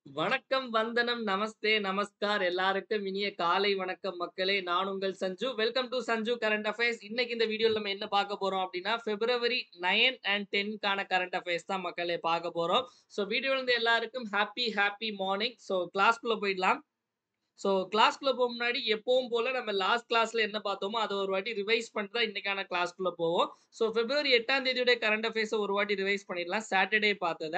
வணக்கம், வந்தனம், நமஸ்தே, நமஸ்கார். எல்லாருக்கும் இனிய காலை வணக்கம் மக்களே. நான் உங்கள் Sanju. Welcome to Sanju current affairs. இன்னைக்கு இந்த வீடியோல நம்ம என்ன பார்க்க போறோம் அப்டின்னா, பிப்ரவரி 9 அண்ட் 10 க்கான கரண்ட் அஃபேர்ஸ் தான் மக்களே பார்க்க போறோம். வீடியோல இருந்து எல்லாருக்கும் ஹேப்பி மார்னிங். கிளாஸ்க்குள்ள போயிடலாம். கிளாஸ்க்குள்ள போக முன்னாடி எப்பவும் போல நம்ம லாஸ்ட் கிளாஸ்ல என்ன பார்த்தோமோ, அத ஒரு வாட்டி ரிவைஸ் பண்ணிட்டு தான் இன்னைக்கான கிளாஸ்க்குள்ள போவோம். பிப்ரவரி 8ஆம் தேதியோட கரண்ட் அஃபேர்ஸ ஒரு வாட்டி ரிவைஸ் பண்ணிடலாம். சாட்டர்டே பார்த்தத.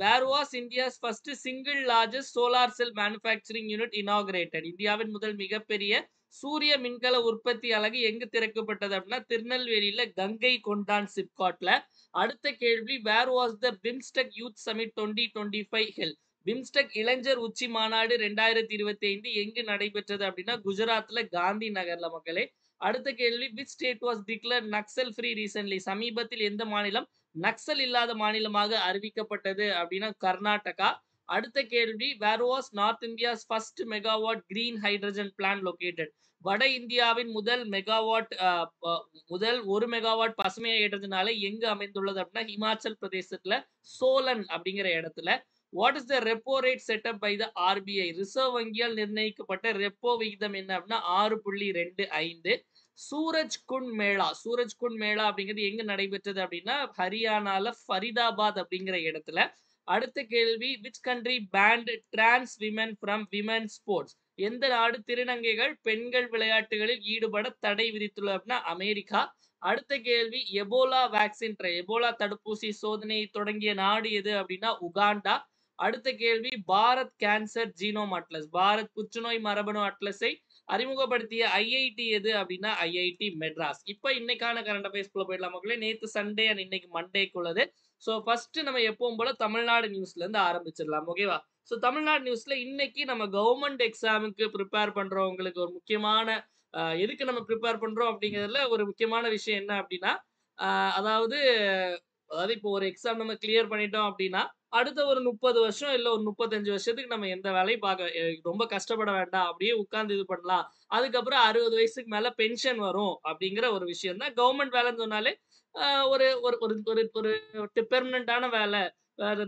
Where was India's first single largest solar cell manufacturing unit inaugurated? இந்தியாவின் முதல் மிகப்பெரிய சூரிய மின்கல உற்பத்தி அலகு எங்கு திறக்கப்பட்டது அப்படின்னா, திருநெல்வேலியில கங்கை கொண்டான் சிப்காட்ல. அடுத்த கேள்வி, where was the BIMSTEC youth summit 2025 held? BIMSTEC இளைஞர் உச்சி மாநாடு 2025 எங்கு நடைபெற்றது அப்படின்னா, குஜராத்ல காந்தி நகர்ல மக்களே. அடுத்த கேள்வி, which state was declare Naxal free recently? சமீபத்தில் எந்த மாநிலம் நக்சல் இல்லாத மாநிலமாக அறிவிக்கப்பட்டது அப்படின்னா, கர்நாடகா. அடுத்த கேள்வி, where was North India's first megawatt green hydrogen plant located? வட இந்தியாவின் முதல் மெகாவாட் முதல் 1 மெகாவாட் பசுமை ஹைட்ரஜன் ஆலை எங்கு அமைந்துள்ளது அப்படின்னா, ஹிமாச்சல் பிரதேசத்துல சோலன் அப்படிங்கிற இடத்துல. What is the repo rate set up by the RBI? Reserve வங்கியால் நிர்ணயிக்கப்பட்ட ரெப்போ விகிதம் என்ன அப்படின்னா 6.25. சூரஜ் குண்ட் மேளா அப்படிங்கிறது எங்க நடைபெற்றது அப்படின்னா, ஹரியானால ஃபரிதாபாத் அப்படிங்கிற இடத்துல. அடுத்த கேள்வி, which country banned trans women from women sports? எந்த நாடு திருநங்கைகள் பெண்கள் விளையாட்டுகளில் ஈடுபட தடை விதித்துள்ளது அப்படின்னா, அமெரிக்கா. அடுத்த கேள்வி, எபோலா தடுப்பூசி சோதனையை தொடங்கிய நாடு எது அப்படின்னா, உகாண்டா. அடுத்த கேள்வி, Bharat cancer genome atlas, Bharat புற்றுநோய் மரபணு அட்லஸை அறிமுகப்படுத்திய ஐஐடி எது அப்படின்னா, ஐஐடி மெட்ராஸ். இப்ப இன்னைக்கான கரண்ட் அஃபேர்ஸ்குள்ள போயிடலாம் மக்களே. நேத்து சண்டே அண்ட் இன்னைக்கு மண்டேக்குள்ளது. ஃபர்ஸ்ட் நம்ம எப்பவும் போல தமிழ்நாடு நியூஸ்ல இருந்து ஆரம்பிச்சிடலாம். ஓகேவா? தமிழ்நாடு நியூஸ்ல இன்னைக்கு நம்ம கவர்மெண்ட் எக்ஸாமுக்கு ப்ரிப்பேர் பண்றவங்களுக்கு ஒரு முக்கியமான எதுக்கு நம்ம ப்ரிப்பேர் பண்றோம் அப்படிங்கிறதுல ஒரு முக்கியமான விஷயம் என்ன அப்படின்னா, அதாவது அதாவது இப்போ ஒரு எக்ஸாம் நம்ம கிளியர் பண்ணிட்டோம் அப்படின்னா, அடுத்த ஒரு 30 வருஷம் இல்ல ஒரு 35 வருஷத்துக்கு நம்ம எந்த வேலையும் ரொம்ப கஷ்டப்பட வேண்டாம். அப்படியே உட்கார்ந்து இது பண்ணலாம். அதுக்கப்புறம் 60 வயசுக்கு மேல பென்ஷன் வரும் அப்படிங்கிற ஒரு விஷயம் தான். கவர்மெண்ட் வேலைன்னு சொன்னாலே ஒரு ஒரு ஒரு ஒரு ஒரு பெர்மனன்ட்டான வேலை.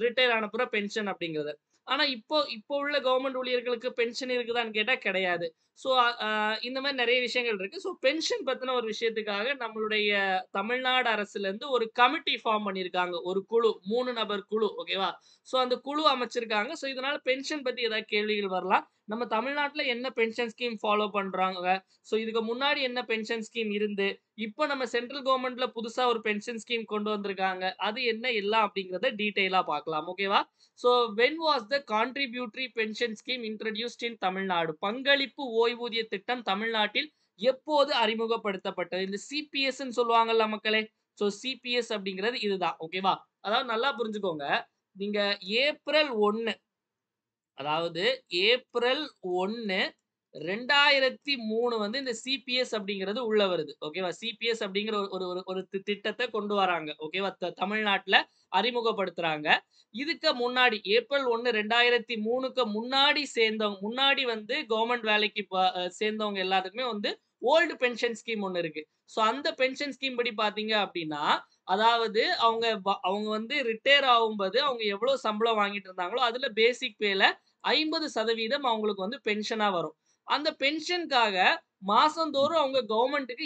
ரிட்டயர் ஆன பிறகு பென்ஷன் அப்படிங்கிறது. ஆனா இப்போ இப்போ உள்ள கவர்மெண்ட் ஊழியர்களுக்கு பென்ஷன் இருக்குதான்னு கேட்டா கிடையாது. ஸோ அ இந்த மாரி நெறைய விஷயங்கள் இருக்கு. பென்ஷன் பத்தின ஒரு விஷயத்துக்காக நம்மளுடைய தமிழ்நாடு அரசுலேருந்து ஒரு கமிட்டி ஃபார்ம் பண்ணியிருக்காங்க. ஒரு குழு 3 நபர் குழு. ஓகேவா? அந்த குழு அமைச்சிருக்காங்க. இதனால பென்ஷன் பத்தி ஏதாவது கேள்விகள் வரலாம். நம்ம தமிழ்நாட்டுல என்ன பென்ஷன் ஸ்கீம் ஃபாலோ பண்றாங்க? இதுக்கு முன்னாடி என்ன பென்ஷன் ஸ்கீம் இருந்து, இப்ப நம்ம சென்ட்ரல் கவர்ன்மெண்ட்ல புதுசா ஒரு பென்ஷன் ஸ்கீம் கொண்டு வந்திருக்காங்க. அது என்ன எல்லாம் அப்படிங்கிறத டீட்டெயிலா பார்க்கலாம். ஓகேவா? When was the contributory pension scheme introduced இன் தமிழ்நாடு? பங்களிப்பு ஓய்வூதிய திட்டம் தமிழ்நாட்டில் எப்போது அறிமுகப்படுத்தப்பட்டது? இந்த சிபிஎஸ்ன்னு சொல்லுவாங்கல்ல மக்களே. சிபிஎஸ் அப்படிங்கிறது இதுதான். ஓகேவா? அதாவது நல்லா புரிஞ்சுக்கோங்க. நீங்க ஏப்ரல் 1 அதாவது ஏப்ரல் 1, 2003 வந்து இந்த சிபிஎஸ் அப்படிங்கிறது உள்ள வருது. ஓகேவா? சிபிஎஸ் அப்படிங்கிற ஒரு ஒரு ஒரு ஒரு திட்டத்த கொண்டு வராங்க. ஓகேவா? தமிழ்நாட்டுல அறிமுகப்படுத்துறாங்க. இதுக்கு முன்னாடி ஏப்ரல் 1, 2003க்கு முன்னாடி வந்து கவர்ன்மென்ட் வேலைக்கு சேர்ந்தவங்க எல்லாத்துக்குமே வந்து ஓல்டு பென்ஷன் ஸ்கீம் ஒண்ணு இருக்கு. அந்த பென்ஷன் ஸ்கீம் படி பார்த்தீங்க அப்படின்னா, அதாவது அவங்க வந்து ரிட்டயர் ஆகும்போது அவங்க எவ்வளவு சம்பளம் வாங்கிட்டு இருந்தாங்களோ, அதுல பேசிக் பேல 50% அவங்களுக்கு வந்து பென்ஷனா வரும். அந்த பென்ஷனுக்காக மாசந்தோறும் அவங்க கவர்மெண்ட்டுக்கு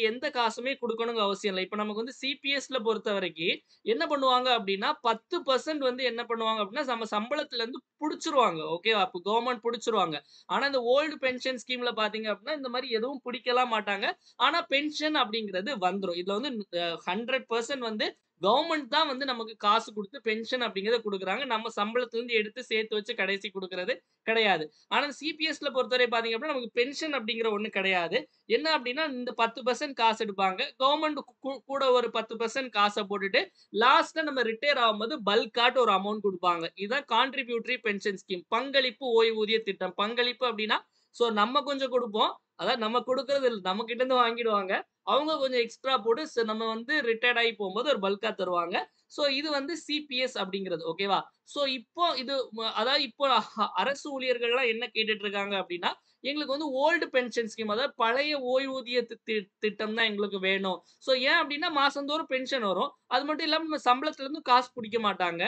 எந்த காசுமே குடுக்கணும்னு அவசியம் இல்ல. இப்ப நமக்கு வந்து சிபிஎஸ்ல பொறுத்தவரைக்கும் என்ன பண்ணுவாங்க அப்டின்னா, 10% வந்து என்ன பண்ணுவாங்க அப்டின்னா, நம்ம சம்பளத்துல இருந்து புடிச்சுருவாங்க. ஓகேவா? அப்ப கவர்மெண்ட் புடிச்சுருவாங்க. ஆனா, இந்த ஓல்டு பென்ஷன் ஸ்கீம்ல பார்த்தீங்க அப்டின்னா, இந்த மாரி எதுவும் புடிக்கலாம் மாட்டாங்க. ஆனா, பென்ஷன் அப்டிங்கிறது வந்துரும். இதுல வந்து 100% வந்து கவர்மெண்ட் தான் வந்து நமக்கு காசு குடுத்து பென்ஷன் அப்படிங்கிறத குடுக்குறாங்க. நம்ம சம்பளத்திலருந்து எடுத்து சேர்த்து வச்சு கடைசி குடுக்குறது கிடையாது. ஆனா சிபிஎஸ்ல பொறுத்தவரை பார்த்தீங்க அப்படின்னா, நமக்கு பென்ஷன் அப்படிங்கிற ஒண்ணு கிடையாது. என்ன அப்படின்னா, இந்த 10% காசு எடுப்பாங்க. கவர்மெண்ட் கூட ஒரு 10% காச போட்டுட்டு, லாஸ்ட்ல நம்ம ரிட்டயர் ஆகும்போது பல்க்காட்டு ஒரு அமௌண்ட் குடுப்பாங்க. இதுதான் கான்ட்ரிபியூட்டரி பென்ஷன் ஸ்கீம். பங்களிப்பு ஓய்வூதிய திட்டம். பங்களிப்பு அப்படின்னா, நம்ம கொஞ்சம் குடுப்போம். அதாவது நம்ம குடுக்குறது இல்ல. நம்ம கிட்ட இருந்து வாங்கிடுவாங்க. அவங்க கொஞ்சம் எக்ஸ்ட்ரா போட்டு நம்ம வந்து ரிட்டயர்ட் ஆகி போம்போது ஒரு பல்க்கா தருவாங்க. இது வந்து சிபிஎஸ் அப்படிங்கிறது. ஓகேவா? இப்போ இது அதாவது இப்போ அரசு ஊழியர்கள்லாம் என்ன கேட்டுட்டு இருக்காங்க அப்படின்னா, எங்களுக்கு வந்து ஓல்டு பென்ஷன் ஸ்கீம் அதாவது பழைய ஓய்வூதிய திட்டம் தான் எங்களுக்கு வேணும். ஏன் அப்படின்னா மாசந்தோறும் பென்ஷன் வரும். அது மட்டும் இல்லாம நம்ம சம்பளத்துல இருந்து காசு புடிக்க மாட்டாங்க.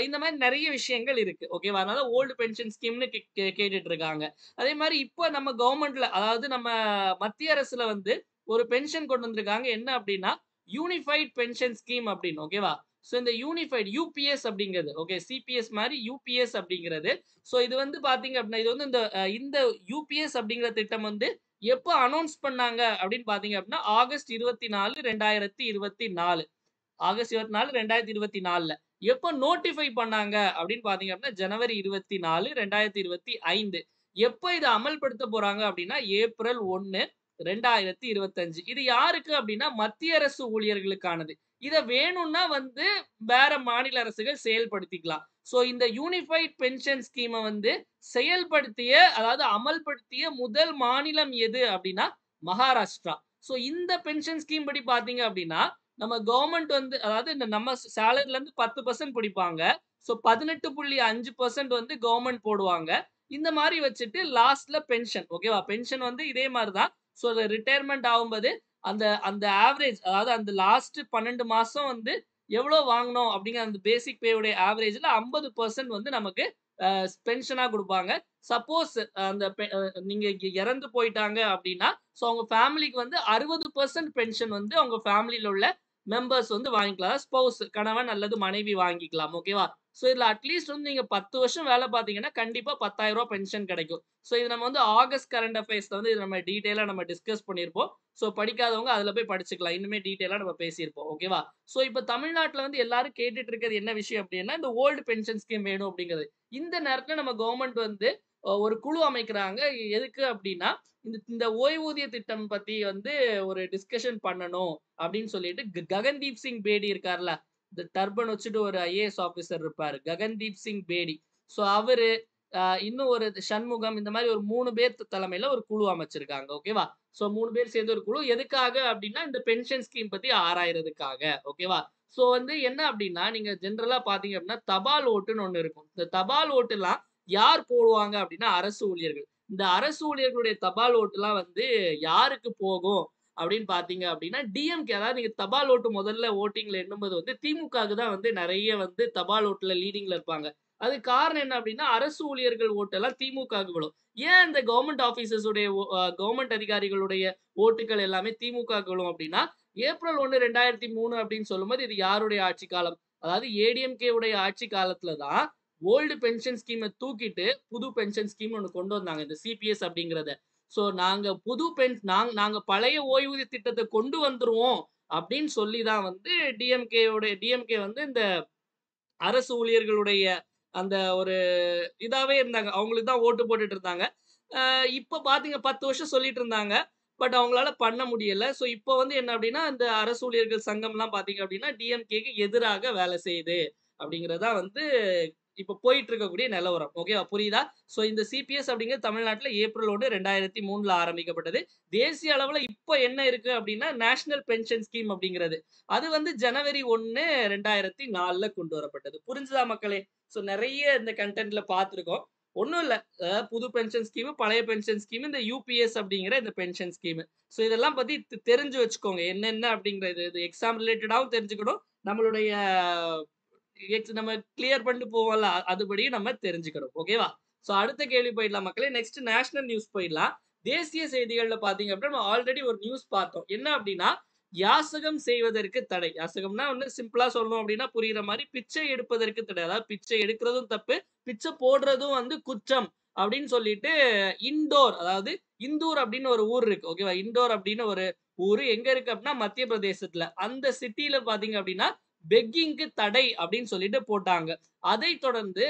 இந்த மாரி நெறைய விஷயங்கள் இருக்கு. ஓகேவா? அதனால ஓல்டு பென்ஷன் ஸ்கீம்னு கேட்டுட்டு இருக்காங்க. அதே மாரி இப்ப நம்ம கவர்மெண்ட்ல அதாவது நம்ம மத்திய அரசுல வந்து ஒரு பென்ஷன் கொண்டு வந்திருக்காங்க. என்ன அப்டின்னா, யூனிஃபைட் பென்ஷன் ஸ்கீம் அப்டின்னு. ஓகேவா? ஸோ இந்த யூனிஃபைட் யுபிஎஸ் அப்டிங்கிறது. ஓகே சிபிஎஸ் மாரி யுபிஎஸ் அப்டிங்கிறது. ஸோ இது வந்து பார்த்தீங்க அப்டின்னா, இது வந்து இந்த யுபிஎஸ் அப்டிங்கிற திட்டம் வந்து எப்ப அனவுன்ஸ் பண்ணாங்க அப்டின்னு பார்த்தீங்க அப்டின்னா, ஆகஸ்ட் 24, 2024. ஆகஸ்ட் 24, 2024ல. எப்ப நோட்டிஃபை பண்ணாங்க அப்படின்னு பார்த்தீங்க அப்படின்னா, ஜனவரி 24, 2025. எப்ப இத அமல்படுத்த போறாங்க அப்படின்னா, ஏப்ரல் 1, 2025. இது யாருக்கு அப்படின்னா, மத்திய அரசு ஊழியர்களுக்கானது. இத வேணும்னா வந்து வேற மாநில அரசுகள் செயல்படுத்திக்கலாம். ஸோ இந்த யூனிஃபைட் பென்ஷன் ஸ்கீம வந்து செயல்படுத்திய, அதாவது அமல்படுத்திய முதல் மாநிலம் எது அப்படின்னா, மகாராஷ்டிரா. ஸோ இந்த பென்ஷன் ஸ்கீம் படி பார்த்தீங்க அப்படின்னா, நம்ம கவர்ன்மெண்ட் வந்து அதாவது இந்த நம்ம சேலரில இருந்து 10% பிடிப்பாங்க. ஸோ 18.5% வந்து கவர்ன்மெண்ட் போடுவாங்க. இந்த மாரி வச்சுட்டு லாஸ்ட்ல பென்ஷன். ஓகேவா? பென்ஷன் வந்து இதே மாரி தான். ஸோ ரிட்டயர்மென்ட் ஆகும்போது அந்த அந்த ஆவரேஜ் அதாவது அந்த லாஸ்ட் 12 மாசம் வந்து எவ்வளோ வாங்குனோம் அப்படிங்கிற அந்த பேசிக் பே உடைய ஆவரேஜ்ல 50% வந்து நமக்கு அ பென்ஷனா குடுப்பாங்க. சப்போஸ் அந்த நீங்க இறந்து போயிட்டாங்க அப்படின்னா, ஸோ அவங்க ஃபேமிலிக்கு வந்து 60% பென்ஷன் வந்து அவங்க ஃபேமிலில உள்ள மெம்பர்ஸ் வந்து வாங்கிக்கலாம். ஸ்பௌஸ் கணவன் அல்லது மனைவி வாங்கிக்கலாம். ஓகேவா? ஸோ இதுல அட்லீஸ்ட் வந்து நீங்க 10 வருஷம் வேலை பார்த்தீங்கன்னா, கண்டிப்பா ரூ. 10,000 பென்ஷன் கிடைக்கும். ஸோ இது நம்ம வந்து ஆகஸ்ட் கரண்ட் அஃபேர்ஸ்ல வந்து இது நம்ம டீட்டெயிலா நம்ம டிஸ்கஸ் பண்ணியிருப்போம். ஸோ படிக்காதவங்க அதுல போய் படிச்சுக்கலாம். இன்னுமே டீட்டெயிலா நம்ம பேசியிருப்போம். ஓகேவா? ஸோ இப்ப தமிழ்நாட்டுல வந்து எல்லாரும் கேட்டுட்டு இருக்கிறது என்ன விஷயம் அப்டின்னா, இந்த ஓல்டு பென்ஷன் ஸ்கீம் வேணும் அப்டிங்கிறது. இந்த நேரத்துல நம்ம கவர்ன்மெண்ட் வந்து ஒரு குழு அமைக்கிறாங்க. எதுக்கு அப்டின்னா, இந்த இந்த ஓய்வூதிய திட்டம் பத்தி வந்து ஒரு டிஸ்கஷன் பண்ணணும் அப்படின்னு சொல்லிட்டு ககன்தீப் சிங் பேடி இருக்கார்ல, இந்த டர்பன் வச்சுட்டு ஒரு ஐஏஎஸ் ஆபீசர் இருப்பாரு. ககன்தீப் சிங் பேடி. ஸோ அவரு, இன்னும் ஒரு சண்முகம் இந்த மாரி ஒரு 3 பேர் தலைமையில ஒரு குழு அமைச்சிருக்காங்க. ஓகேவா? ஸோ 3 பேர் சேர்ந்து ஒரு குழு. எதுக்காக அப்படின்னா, இந்த பென்ஷன் ஸ்கீம் பத்தி ஆராயறதுக்காக. ஓகேவா? ஸோ வந்து என்ன அப்படின்னா, நீங்க ஜெனரலா பார்த்தீங்க அப்படின்னா, தபால் ஓட்டுன்னு ஒண்ணு இருக்கும். இந்த தபால் ஓட்டுலாம் யார் போடுவாங்க அப்படின்னா, அரசு ஊழியர்கள். இந்த அரசு ஊழியர்களுடைய தபால் ஓட்டுலாம் வந்து யாருக்கு போகும் அப்படின்னு பார்த்தீங்க அப்படின்னா, டிஎம்கே அதாவது நீங்க தபால் ஓட்டு முதல்ல வோட்டிங்ல எண்ணும்போது வந்து திமுகவுக்கு தான் வந்து நெறைய வந்து தபால் ஓட்டுல லீடிங்ல இருப்பாங்க. அதுக்கு காரணம் என்ன அப்படின்னா, அரசு ஊழியர்கள் ஓட்டெல்லாம் திமுகவுக்கு விழும். ஏன் இந்த கவர்ன்மென்ட் ஆபீசர்ஸ் உடைய கவர்ன்மென்ட் அதிகாரிகளுடைய ஓட்டுக்கள் எல்லாமே திமுகவுக்கு விழும் அப்படின்னா, ஏப்ரல் 1, 2003 அப்படின்னு சொல்லும்போது இது யாருடைய ஆட்சி காலம்? அதாவது ஏடிஎம்கே உடைய ஆட்சி காலத்துல தான் ஓல்டு பென்ஷன் ஸ்கீம தூக்கிட்டு புது பென்ஷன் ஸ்கீம்னு ஒண்ணு கொண்டு வந்தாங்க. இந்த சிபிஎஸ் அப்படிங்கிறத. ஸோ நாங்க புது நாங்க பழைய ஓய்வூதிய திட்டத்த கொண்டு வந்துருவோம் அப்படின்னு சொல்லி தான் வந்து டிஎம்கே வந்து இந்த அரசு ஊழியர்களுடைய அந்த ஒரு இதாவே இருந்தாங்க. அவங்களுக்கு தான் ஓட்டு போட்டுட்டு இருந்தாங்க. அ இப்ப பார்த்தீங்க 10 வருஷம் சொல்லிட்டு இருந்தாங்க. பட் அவங்களால பண்ண முடியல. ஸோ இப்ப வந்து என்ன அப்டின்னா, இந்த அரசு ஊழியர்கள் சங்கம்லாம் பார்த்தீங்க அப்டின்னா, டிஎம்கேக்கு எதிராக வேலை செய்யுது. அப்டிங்கிறது தான் வந்து இப்ப போயிட்டு இருக்கக்கூடிய நிலவரம். ஓகேவா? புரியுதா? ஸோ இந்த சிபிஎஸ் அப்டிங்கிறது தமிழ்நாட்டுல ஏப்ரல் 1, 2003ல ஆரம்பிக்கப்பட்டது. தேசிய அளவுல இப்ப என்ன இருக்கு அப்டின்னா, நேஷனல் பென்ஷன் ஸ்கீம் அப்டிங்கிறது. அது வந்து ஜனவரி 1, 2004ல கொண்டு வரப்பட்டது. புரிஞ்சுதா மக்களே? ஸோ நெறைய இந்த கன்டென்ட்ல பார்த்துருக்கோம். ஒண்ணும் இல்ல. புது பென்ஷன் ஸ்கீம், பழைய பென்ஷன் ஸ்கீம், இந்த யுபிஎஸ் அப்படிங்கிற இந்த பென்ஷன் ஸ்கீம். ஸோ இதெல்லாம் பத்தி தெரிஞ்சு வச்சுக்கோங்க. என்னென்ன அப்படிங்கிறது. இது எக்ஸாம் ரிலேட்டடாவும் தெரிஞ்சுக்கணும். நம்மளுடைய நம்ம கிளியர் பண்ணிட்டு போவோம்ல, அதுபடியும் நம்ம தெரிஞ்சுக்கணும். ஓகேவா? ஸோ அடுத்த கேள்வி போயிடலாம் மக்களே. நெக்ஸ்ட் நேஷனல் நியூஸ் போயிடலாம். தேசிய செய்திகள்ல பார்த்தீங்க அப்படின்னா, நம்ம ஆல்ரெடி ஒரு நியூஸ் பார்த்தோம். என்ன அப்படின்னா, யாசகம் செய்வதற்கு தடை. யாசகம்னா வந்து சிம்பிளா சொல்லணும் அப்படின்னா புரியிற மாரி பிச்சை எடுப்பதற்கு தடை. அதாவது பிச்சை எடுக்கிறதும் தப்பு, பிச்சை போடுறதும் வந்து குற்றம் அப்படின்னு சொல்லிட்டு இண்டோர் அதாவது இந்தூர் அப்படின்னு ஒரு ஊர் இருக்கு. ஓகேவா? இண்டோர் அப்படின்னு ஒரு ஊரு எங்க இருக்கு அப்படின்னா, மத்திய பிரதேசத்துல. அந்த சிட்டில பார்த்தீங்க அப்படின்னா, பெக்கிங்க்கு தடை அப்படின்னு சொல்லிட்டு போட்டாங்க. அதைத் தொடர்ந்து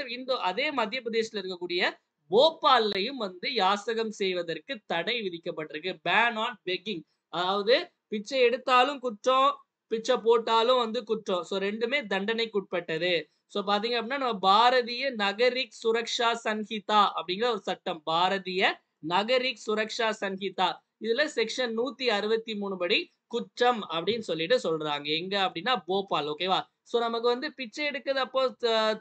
அதே மத்திய பிரதேசத்துல இருக்கக்கூடிய போபால்லயும் வந்து யாசகம் செய்வதற்கு தடை விதிக்கப்பட்டிருக்கு. Pan on begging. அதாவது பிச்சை எடுத்தாலும் குற்றம், பிச்சை போட்டாலும் வந்து குற்றம். ஸோ 2மே தண்டனைக்குட்பட்டது. ஸோ பார்த்தீங்க அப்படின்னா, நம்ம பாரதிய நகரிக் சுரக்ஷா சன்ஹிதா அப்படிங்கிற ஒரு சட்டம். பாரதிய நகரிக் சுரக்ஷா சன்ஹிதா. இதுல செக்ஷன் 163 படி குற்றம் அப்படின்னு சொல்லிட்டு சொல்றாங்க. எங்க அப்படின்னா போபால். ஓகேவா? ஸோ நமக்கு வந்து பிச்சை எடுக்கிறது அப்போ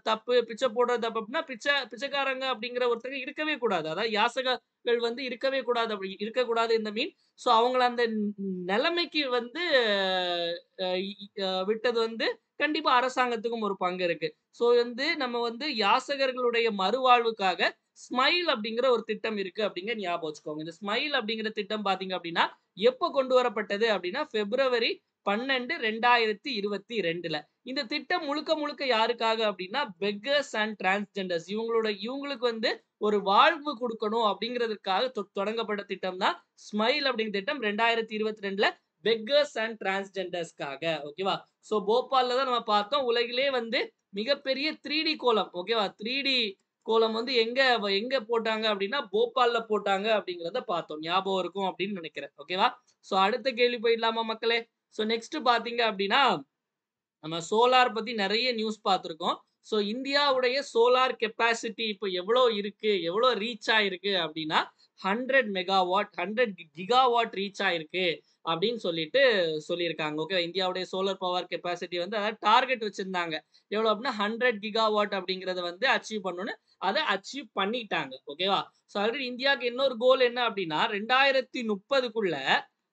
தப்பு, பிச்சை போடுறது தப்பு அப்படின்னா, பிச்சைக்காரங்க அப்படிங்கிற ஒருத்தங்க இருக்கவே கூடாது. அதாவது யாசகர்கள் வந்து இருக்கவே கூடாது. அப்படி இருக்கக்கூடாது இந்த மீன் ஸோ அவங்கள அந்த நிலைமைக்கு வந்து விட்டது வந்து கண்டிப்பா அரசாங்கத்துக்கும் ஒரு பங்கு இருக்கு. சோ வந்து நம்ம வந்து யாசகர்களுடைய மறுவாழ்வுக்காக ஸ்மைல் அப்படிங்கிற ஒரு திட்டம் இருக்கு அப்படிங்கிற ஞாபகம் வச்சுக்கோங்க. இந்த ஸ்மைல் அப்படிங்கிற திட்டம் பார்த்தீங்க அப்படின்னா, எப்ப கொண்டு வரப்பட்டது அப்படின்னா, பிப்ரவரி 12, 2022ல. இந்த திட்டம் முழுக்க முழுக்க யாருக்காக அப்படின்னா, பெக்கர்ஸ் அண்ட் டிரான்ஸ்ஜெண்டர்ஸ் இவங்களுக்கு வந்து ஒரு வாழ்வு குடுக்கணும் அப்படிங்கிறதுக்காக தொடங்கப்பட்ட திட்டம் தான் ஸ்மைல் அப்படிங்கிற திட்டம் 2022ல பெக்கர்ஸ் அண்ட் டிரான்ஸ்ஜெண்டர்ஸ்க்காக. ஓகேவா? சோ போபால்ல தான் நம்ம பார்த்தோம். உலகிலே வந்து மிகப்பெரிய 3டி கோலம். ஓகேவா? 3டி கோலம் வந்து எங்க போட்டாங்க அப்படின்னா, போபால்ல போட்டாங்க அப்படிங்கிறத பார்த்தோம். ஞாபகம் இருக்கும் அப்படின்னு நினைக்கிறேன். ஓகேவா? சோ அடுத்த கேள்வி போயிடலாமா மக்களே? சோ நெக்ஸ்ட் பார்த்தீங்க அப்படின்னா, நம்ம சோலார் பத்தி நெறைய நியூஸ் பார்த்திருக்கோம். சோ இந்தியாவுடைய சோலார் கெப்பாசிட்டி இப்ப எவ்வளோ இருக்கு? எவ்வளோ ரீச் ஆயிருக்கு அப்படின்னா, 100 மெகாவாட் 100 கிகாவாட் ரீச் ஆயிருக்கு அப்படின்னு சொல்லியிருக்காங்க. ஓகே. இந்தியாவுடைய சோலார் பவர் கெப்பாசிட்டி வந்து அதாவது டார்கெட் வச்சிருந்தாங்க. எவ்வளோ அப்படின்னா 100 கிகாவாட் அப்படிங்கிறத வந்து அச்சீவ் பண்ணணும்னு அத அச்சீவ் பண்ணிட்டாங்க. ஓகேவா? சோ ஆல்ரெடி இந்தியாவுக்கு இன்னொரு கோல் என்ன அப்படின்னா 2030க்குள்ள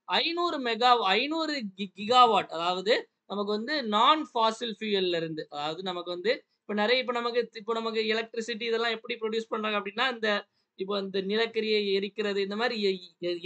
500 கிகாவாட் அதாவது நமக்கு வந்து நான் ஃபாசில் ஃபியூயல்ல இருந்து அதாவது நமக்கு வந்து இப்ப நமக்கு எலக்ட்ரிசிட்டி இதெல்லாம் எப்படி ப்ரொடியூஸ் பண்றாங்க அப்படின்னா, இப்போ இந்த நிலக்கரியை எரிக்கிறது இந்த மாரி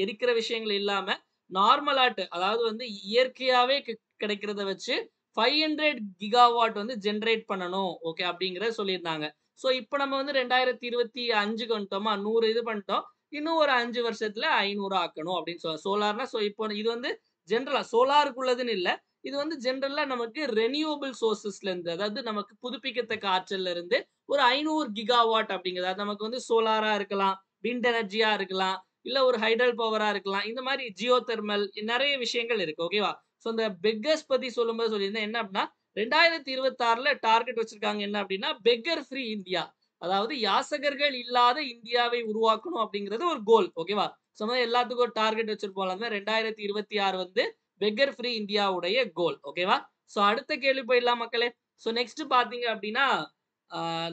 எரிக்கிற விஷயங்கள் இல்லாம நார்மலாட்டு அதாவது வந்து இயற்கையாவே கிடைக்கிறத வச்சு 500 கிகாவாட் வந்து ஜெனரேட் பண்ணணும். ஓகே அப்படிங்கிறத சொல்லியிருந்தாங்க. சோ இப்ப நம்ம வந்து 2025க்கு வந்துட்டோமா 100 இது பண்ணிட்டோம். இன்னும் ஒரு 5 வருஷத்துல 500 ஆக்கணும் அப்படின்னு சோலார்னா இப்போ இது வந்து ஜெனரலா சோலாருக்குள்ளதுன்னு இல்ல. இது வந்து ஜெனரலா நமக்கு ரெனியூவபிள் சோர்சஸ்ல இருந்து அதாவது நமக்கு புதுப்பிக்கத்தக்க ஆற்றல்ல இருந்து ஒரு 500 கிகாவாட் அப்படிங்கிறது அது நமக்கு வந்து சோலாரா இருக்கலாம், விண்ட் எனர்ஜியா இருக்கலாம், இல்ல ஒரு ஹைடல் பவரா இருக்கலாம். இந்த மாதிரி ஜியோ தெர்மல் நெறைய விஷயங்கள் இருக்கு. ஓகேவா? சோ இந்த பெக்கர்ஸ் பத்தி சொல்லும்போது சொல்லியிருந்தேன். என்ன அப்படின்னா 2026ல டார்கெட் வச்சிருக்காங்க என்ன அப்படின்னா, பெக்கர் ஃப்ரீ இந்தியா. அதாவது யாசகர்கள் இல்லாத இந்தியாவை உருவாக்கணும் அப்படிங்கிறது ஒரு கோல். ஓகேவா? சோ எல்லாத்துக்கும் ஒரு டார்கெட் வச்சிருப்போம்ல. அந்த 2026 வந்து பெக்கர் ஃப்ரீ இந்தியாவுடைய கோல். ஓகேவா? சோ அடுத்த கேள்வி போயிடலாம் மக்களே. சோ நெக்ஸ்ட் பார்த்தீங்க அப்படின்னா,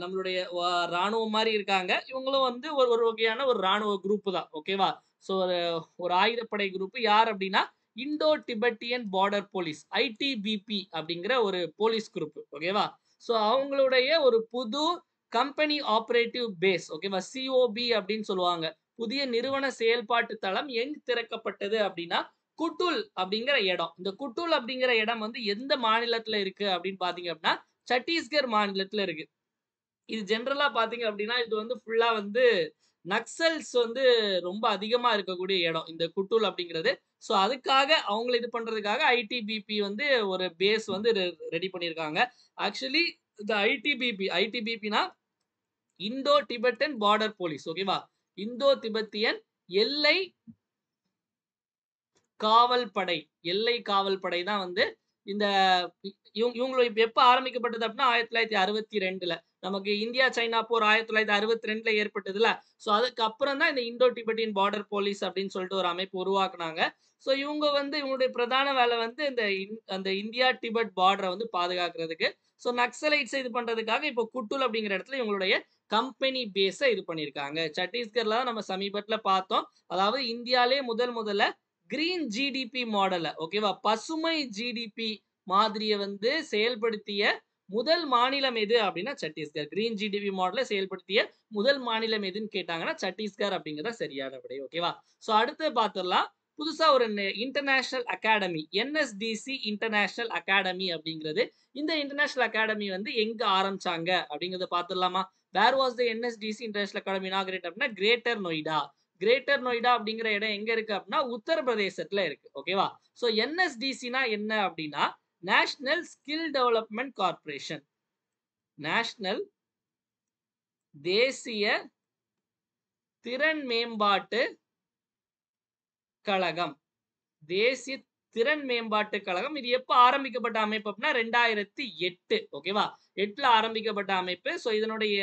நம்மளுடைய ராணுவம் மாரி இருக்காங்க. இவங்களும் வந்து ஒரு ஒரு வகையான ஒரு ராணுவ குரூப் தான். ஓகேவா? சோ ஒரு ஆயுதப்படை குரூப் யார் அப்படின்னா, Indo Tibetan border police ITBP அப்படிங்கிற ஒரு போலீஸ் குரூப். ஓகேவா? சோ அவங்களுடைய ஒரு புது கம்பெனி ஆப்பரேட்டிவ் பேஸ் ஓகேவா? சிஓபி அப்படின்னு சொல்லுவாங்க. புதிய நிறுவன செயல்பாட்டு தளம் எங்கு திறக்கப்பட்டது அப்படின்னா, குட்டுல் அப்படிங்கிற இடம். இந்த குட்டுல் அப்படிங்கிற இடம் வந்து எந்த மாநிலத்துல இருக்கு அப்படின்னு பார்த்தீங்க அப்படின்னா, சத்தீஸ்கர் மாநிலத்துல இருக்கு. இது ஜெனரலா பார்த்தீங்க அப்படின்னா, இது வந்து ஃபுல்லா வந்து நக்சல்ஸ் வந்து ரொம்ப அதிகமா இருக்கக்கூடிய இடம். இந்த குட்டுல் அப்படிங்கிறது. சோ அதுக்காக அவங்கள இது பண்றதுக்காக ஐடிபிபி வந்து ஒரு பேஸ் வந்து ரெடி பண்ணியிருக்காங்க. ஆக்சுவலி இந்த ஐடிபிபினா இந்தோ டிபெட்டன் பார்டர் போலீஸ். ஓகேவா? இந்தோ திபெத்தியன் எல்லை காவல் படை எல்லை காவல் படை தான் வந்து இந்த இவங்கள இப்ப எப்ப ஆரம்பிக்கப்பட்டது அப்படின்னா 1962ல நமக்கு இந்தியா சைனா போர் 1962ல ஏற்பட்டதுல சோ அதுக்கு அப்புறம் தான் இந்த இந்தோ டிபெட்டியன் பார்டர் போலீஸ் அப்படின்னு சொல்லிட்டு ஒரு அமைப்பு உருவாக்குனாங்க. சோ இவங்க வந்து இவங்களுடைய பிரதான வேலை வந்து அந்த இந்தியா டிபெட் பார்டரை வந்து பாதுகாக்கிறதுக்கு. சோ நக்சலைட்ஸ் இது பண்றதுக்காக இப்போ குட்டுல் அப்படிங்கிற இடத்துல இவங்களுடைய கம்பெனி பேஸ இது பண்ணியிருக்காங்க. சத்தீஸ்கர்ல தான் நம்ம சமீபத்துல பார்த்தோம். அதாவது இந்தியாலே முதல்ல கிரீன் ஜிடிபி மாடல ஓகேவா? பசுமை ஜிடிபி மாதிரிய வந்து செயல்படுத்திய முதல் மாநிலம் எது அப்படின்னா சத்தீஸ்கர். கிரீன் ஜிடிபி மாடல செயல்படுத்திய முதல் மாநிலம் எதுன்னு கேட்டாங்கன்னா சத்தீஸ்கர் அப்படிங்கிறத சரியான விடை. ஓகேவா? சோ அடுத்து பார்த்துடலாம். புதுசா ஒரு international academy NSDC international academy அப்படிங்கிறது இந்த இன்டர்நேஷனல் அகாடமி வந்து எங்க ஆரம்பிச்சாங்க அப்படிங்கறத பார்த்துடலாமா? Where was the NSDC international academy inaugurate அப்படின்னா கிரேட்டர் நொய்டா. கிரேட்டர் நொய்டா அப்படிங்கிற இடம் எங்க இருக்கு அப்படின்னா உத்தரப்பிரதேசத்துல இருக்கு. ஓகேவா? சோ என்எஸ்டிசினா என்ன அப்படின்னா national skill development corporation. National தேசிய திறன் மேம்பாட்டு கழகம். தேசிய திறன் மேம்பாட்டு கழகம். இது எப்ப ஆரம்பிக்கப்பட்ட அமைப்பு அப்படின்னா 2008. ஓகேவா? 8ல ஆரம்பிக்கப்பட்ட அமைப்பு. சோ இதனுடைய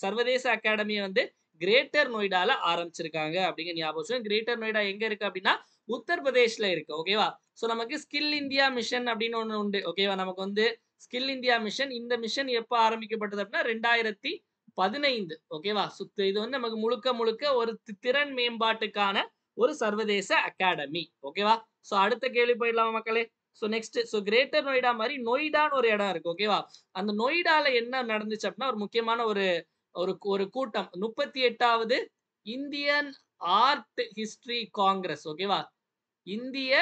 சர்வதேச அகாடமியை வந்து கிரேட்டர் நொய்டால ஆரம்பிச்சிருக்காங்க அப்படிங்கிற ஞாபகம். கிரேட்டர் நொய்டா எங்க இருக்கு அப்படின்னா உத்தரப்பிரதேஷ்ல இருக்கு. ஓகேவா? சோ நமக்கு ஸ்கில் இந்தியா மிஷன் அப்படின்னு ஒண்ணு உண்டு. ஓகேவா? நமக்கு வந்து ஸ்கில் இந்தியா மிஷன் இந்த மிஷன் எப்ப ஆரம்பிக்கப்பட்டது அப்படின்னா 2015. ஓகேவா? இது வந்து நமக்கு முழுக்க ஒரு திறன் மேம்பாட்டுக்கான ஒரு சர்வதேச அகாடமி. ஓகேவா? சோ அடுத்த கேள்வி போயிடலாமா மக்களே? ஸோ நெக்ஸ்ட் கிரேட்டர் நொய்டா மாதிரி நொய்டான்னு ஒரு இடம் இருக்கு. ஓகேவா? அந்த நொய்டால என்ன நடந்துச்சு அப்படின்னா, ஒரு முக்கியமான ஒரு ஒரு ஒரு கூட்டம் 38வது இந்தியன் ஆர்ட் ஹிஸ்டரி காங்கிரஸ். ஓகேவா? இந்திய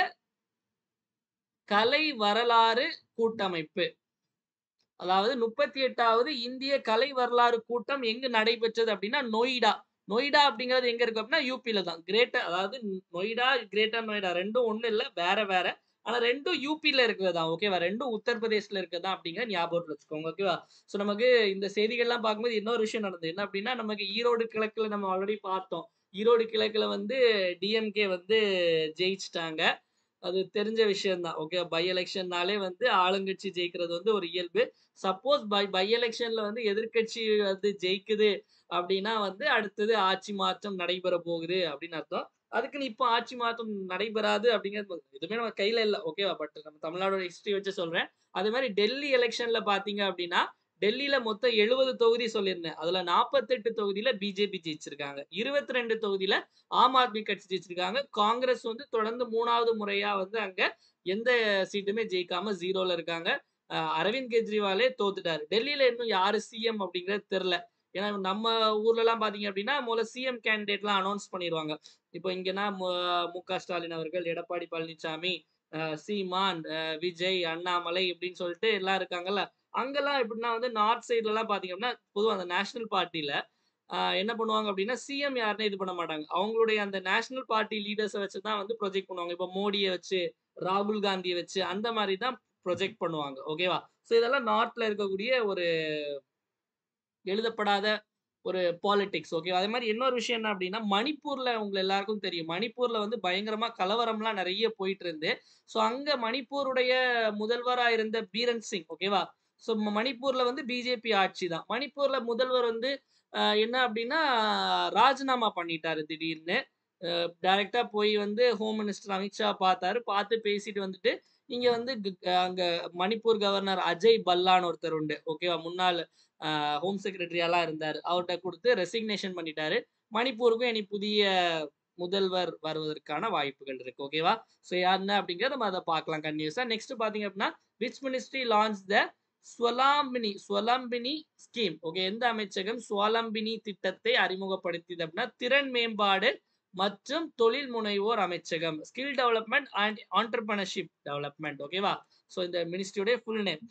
கலை வரலாறு கூட்டமைப்பு. அதாவது 38வது இந்திய கலை வரலாறு கூட்டம் எங்கு நடைபெற்றது அப்படின்னா நொய்டா. நொய்டா அப்படிங்கிறது எங்க இருக்கு அப்படின்னா யூபில தான். அதாவது நொய்டா, கிரேட்டர் நொய்டா 2ம் ஒண்ணு இல்ல. வேற வேற. ஆனா 2ம் யூபில இருக்கிறதா. ஓகேவா? 2ம் உத்தரப்பிரதேஷ்ல இருக்கிறதா அப்படிங்கிறத ஞாபகத்துல வச்சுக்கோங்க. ஓகேவா? சோ நமக்கு இந்த செய்திகள்லாம் பார்க்கும்போது இன்னொரு விஷயம் நடந்தது. என்ன அப்படின்னா நமக்கு ஈரோடு கிழக்குல நம்ம ஆல்ரெடி பார்த்தோம். ஈரோடு கிழக்குல வந்து டிஎம்கே வந்து ஜெயிச்சுட்டாங்க. அது தெரிஞ்ச விஷயம் தான். ஓகே. பை எலக்ஷன்னாலே வந்து ஆளுங்கட்சி ஜெயிக்கிறது வந்து ஒரு இயல்பு. சப்போஸ் பை எலக்ஷன்ல வந்து எதிர்க்கட்சி வந்து ஜெயிக்குது அப்டின்னா வந்து அடுத்தது ஆட்சி மாற்றம் நடைபெற போகுது அப்டின்னு அர்த்தம். அதுக்குன்னு இப்ப ஆட்சி மாற்றம் நடைபெறாது அப்டிங்கிறது எதுவுமே நம்ம கையில இல்ல. ஓகேவா? பட் நம்ம தமிழ்நாடோட ஹிஸ்டரி வச்சு சொல்றேன். அதே மாரி டெல்லி எலக்ஷன்ல பார்த்தீங்க அப்டின்னா, டெல்லில மொத்தம் 70 தொகுதி சொல்லியிருந்தேன். அதுல 48 தொகுதியில பிஜேபி ஜெயிச்சிருக்காங்க. 22 தொகுதியில ஆம் ஆத்மி கட்சி ஜெயிச்சிருக்காங்க. காங்கிரஸ் வந்து தொடர்ந்து 3வது முறையா வந்து அங்க எந்த சீட்டுமே ஜெயிக்காம 0ல இருக்காங்க. அரவிந்த் கெஜ்ரிவாலே தோத்துட்டாரு. டெல்லியில இன்னும் யாரு சிஎம் அப்படிங்கிறது தெரியல. ஏன்னா நம்ம ஊர்லலாம் பார்த்தீங்க அப்படின்னா, முதல்ல சிஎம் கேண்டிடேட்லாம் அனௌன்ஸ் பண்ணிருவாங்க. இப்போ இங்கன்னா மு.க. ஸ்டாலின் அவர்கள், எடப்பாடி பழனிசாமி, சீமான், விஜய், அண்ணாமலை இப்படின்னு சொல்லிட்டு எல்லாம் இருக்காங்கல்ல. அங்கெல்லாம் எப்படின்னா வந்து நார்த் சைட்லலாம் பார்த்தீங்க அப்படின்னா, பொதுவா அந்த நேஷனல் பார்ட்டில என்ன பண்ணுவாங்க அப்படின்னா, சிஎம் யாருன்னே இது பண்ண மாட்டாங்க. அவங்களுடைய அந்த நேஷனல் பார்ட்டி லீடர்ஸ வச்சு தான் வந்து ப்ரொஜெக்ட் பண்ணுவாங்க. இப்போ மோடிய வச்சு, ராகுல் காந்திய வச்சு அந்த மாரி தான் ப்ரொஜெக்ட் பண்ணுவாங்க. ஓகேவா? ஸோ இதெல்லாம் நார்த்ல இருக்கக்கூடிய ஒரு எழுதப்படாத ஒரு பாலிடிக்ஸ். ஓகேவா? அதே மாரி இன்னொரு விஷயம் என்ன அப்படின்னா, மணிப்பூர்ல உங்க எல்லாருக்கும் தெரியும். மணிப்பூர்ல வந்து பயங்கரமா கலவரம்லாம் நெறைய போயிட்டு இருந்து. ஸோ அங்க மணிப்பூருடைய முதல்வரா இருந்த பீரன் சிங். ஓகேவா? ஸோ மணிப்பூர்ல வந்து பிஜேபி ஆட்சி தான். மணிப்பூர்ல முதல்வர் வந்து என்ன அப்படின்னா, ராஜினாமா பண்ணிட்டாரு திடீர்னு. டைரக்ட்டா போய் வந்து ஹோம் மினிஸ்டர் அமித்ஷா பார்த்தாரு. பார்த்து பேசிட்டு வந்துட்டு, இங்க வந்து அங்க மணிப்பூர் கவர்னர் அஜய் பல்லான்னு ஒருத்தர் உண்டு. ஓகேவா? முன்னாள் அ ஹோம் செக்ரட்டரியாலாம் இருந்தாரு. அவர்ட்ட குடுத்து ரெசிக்னேஷன் பண்ணிட்டாரு. மணிப்பூருக்கும் இனி புதிய முதல்வர் வருவதற்கான வாய்ப்புகள் இருக்கு. ஓகேவா? ஸோ என்ன அப்படிங்கிறத நம்ம அத பார்க்கலாம் கன்டினியூஸா. நெக்ஸ்ட் பார்த்தீங்க அப்படின்னா, which ministry launch the Swalambini scheme. Okay. எந்த அமைச்சகம் ஸ்வலம்பினி திட்டத்தை அறிமுகப்படுத்தியது அப்படின்னா, திறன் மேம்பாடு மற்றும் தொழில் முனைவோர் அமைச்சகம். Skill development and entrepreneurship development. ஓகேவா? ஸோ இந்த மினிஸ்ட்ரியோட ஃபுல் நேம்.